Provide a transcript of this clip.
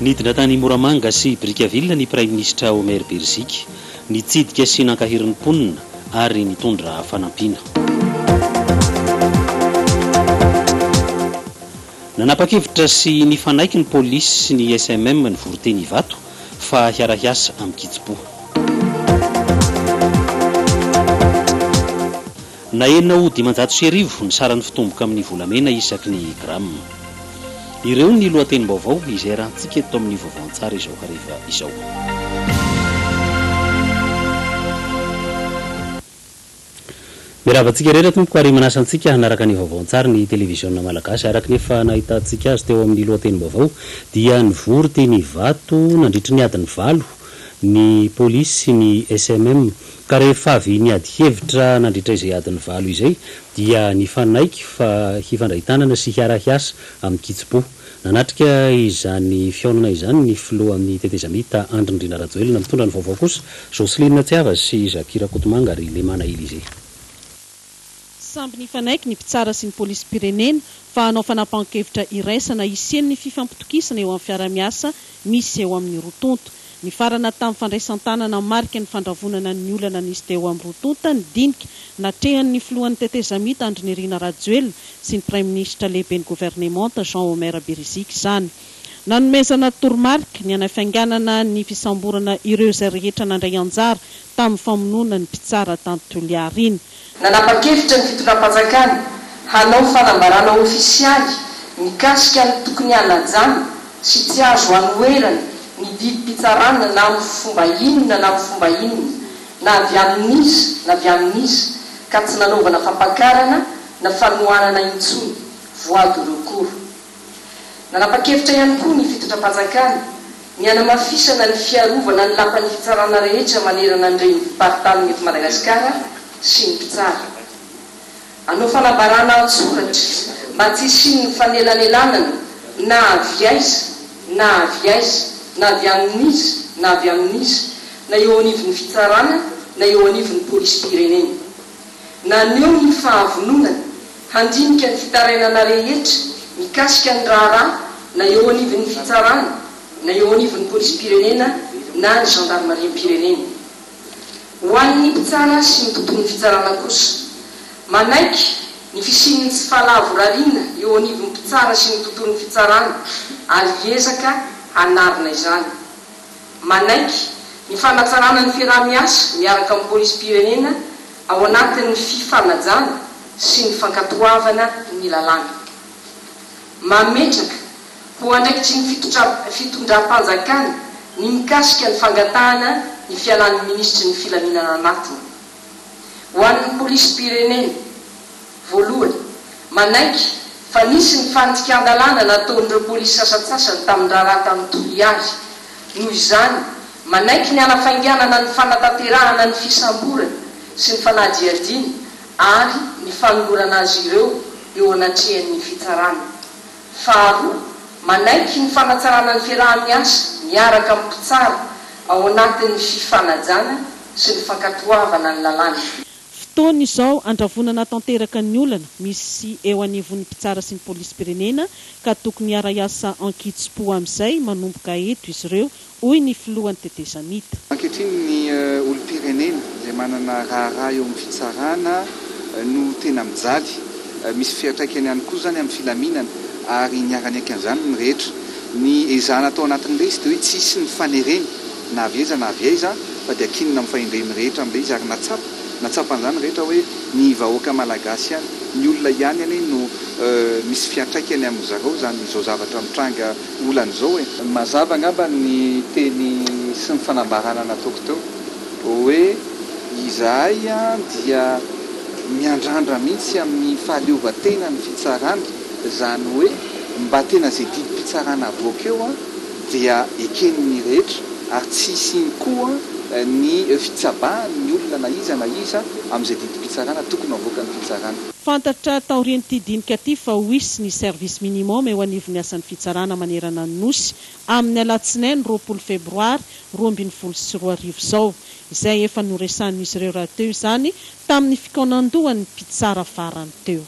Nidina tany Moramanga sy Brickaville ny Prime Ministre Omer Berzika nitsidika sy nankahirin'ny mponina ary nitondra fanampiana. Nanapa-kevitra sy nifanaiky ny polisy sy ny SMM ny voroteny Ivato fa hiara-hiasa amin'ny kitsipo. Na enina ho 500,000 ny saran'ny fitomboka amin'ny volamena isaky ny grama. Ireo ny lohatenim-baovao izay rahantsika eto amin'ny vaovao an-tsara izao rehefa izao. Miravantsika rehetra tompoko ary manasantsika hanaraka ny vaovao an-tsara ny televiziona malagasy araka nefa nahitantsika azy teo amin'ny lohatenim-baovao dia nivory teny Ivato nandritry ny adiny 7 ny polisy sy ny SMM ka rehefa avy niady hevitra nandritra izay adiny 7 izay dia nifanaiky fa hifandraitanana sy hiara-hiasa amin'ny kitsipo. Nanatrika izany fiaonana izany ny filoha amin'ny tetezamita Andrindrina Rajoelina mitondra ny vaovao kosa Joseline Tsiava sy Zakira Kotomanga ary Lemana Elize. Samby nifanaiky ny mpitsara sy ny polisy pirenena fa hanao fanapahan-kevitra iraisana isian'ny fifampitokisana eo amin'ny fiara-miasa misy eo amin'ny rotonto. Ny farana tamin'ny fandraisan-tanana marika ny fandravonana ny olana nisy teo amin'ny rotonta ny dinika natrehan'ny filohan'ny tetezamita Andrinirina Rajoelina sy ny Prime Ministre lehibe ny gouvernemanta Jean Omer Berzika izany. Nanomezana toromarika ny anafainganana ny fisamborana ireo izay rehetra nandray anjara tamin'ny famonoana ny mpitsara tamin'ny Toliarina. Nanapa-kevitra ny fitondram-panjakana hanao fanambarana ofisialy mikasika ny tokony hanajana sy tsy azo hanoerana ny didim-pitsarana na amin'ny fomba inona na amin'ny fomba inona na avy amin'izy na avy amin'izy ka tsy nanaovana fampakarana na fanohanana intsony voie de recours. Nanapa-kevitra ihany koa ny fitondram-panjakana ny hanamafisana ny fiarovana ny lapan'ny fitsarana rehetra manerana an'ireny mpiparitaly eto Madagasikara sy ny mpitsara. Hanao fanambarana an-tsoratra mba tsy isian'ny fanelanelanana na avy aiza na avy aiza na avy amin'izy na avy amin'izy na eo anivon'ny fitsarana na eo anivon'ny polisy pirenena. Naneo ny fahavononana handinika ny fitarainana rehetra mikasika ny raharaha na eo anivon'ny fitsarana na eo anivon'ny polisy pirenena na ny gendarmerie pirenena. Ho an'ny mpitsara sy ny tontolon'ny fitsarana kosa manaiky ny fisian'ny tsy fahalavorariana eo anivon'ny mpitsara sy ny tontolon'ny fitsarana ary hiezaka hanarina izany. Manaiky ny fanatsarana ny fiaraha-miasa miaraka amin'ny polisy pirenena ao anatin'ny fifanajana sy ny fankatoavana ny lalàna. Mametraka ho andraikitry ny fitondram-panjakana ny mikasika ny fangatahana ny fialan'ny ministry ny filaminana anatiny. Ho an'ny polisy pirenena voalohany manaiky fa nisy ny fantsikan-dalàna nataon'ireo polisy sasatsasany tamin'ny raharaha tamin'ny Toliary. Noho izany manaiky ny hanafainganana ny fanatanterahana ny fisamborana sy ny fanadihadiana ary ny fanolorana azy ireo eo anatrehan'ny fitsarana. Faharoa manaiky ny fanatsarana ny fiaraha-miasa miaraka amin'ny mpitsara ao anatin'ny fifanajana sy ny fankatoavana ny lalàna. Fotoana izao andravonana tanteraka ny olana misy eo anivon'ny mpitsara sy ny polisy pirenena ka tokony hiara-hiasa ankitsipo amin'izay manomboka eto izy ireo hoy ny filohan'ny tetezamita. Ankehitriny ny olo-pirenena izay manana raharaha eo amin'ny fitsarana no tena mijaly. Misy fiantraikany ihany koa zany amin'ny filaminana ary niarany an'izany ny rehetra. Ny ezahana atao anatin'ilay izy dia hoe tsisy ny fanereny na avy aiza fa dia akinina amin'ny fahendreny rehetra amin'ilay izy ary natsapan'izany rehetra hoe ny vahoaka malagasy ihany, ny olona ihany any no misy fiantraikany amin'ny zareo zany izao zavatra mitranga olan'izao hoe. Mazava angamba ny teny sy ny fanambarana nataoko teo hoe izahay dia miandrandra mihitsy amin'ny fahaleovan-tena ny fitsarana, zany hoe mba tena izay didim-pitsarana avoaka eo dia eken'ny rehetra ary tsy isiny koa ny fitsabahany ny olona na iza amin'izay didim-pitsarana tokony avoaka ny fitsarana. Fantatra taorian'ity dinika ity fa ho hisy ny service minimum eo anivon'ny asan'ny fitsarana manerana ny nosy amin'ny alatsinainy 20 febroary 2024 izao, izay efa noresanin'izy ireo rahateo izany tamin'ny fikanandohan'ny mpitsara farany teo.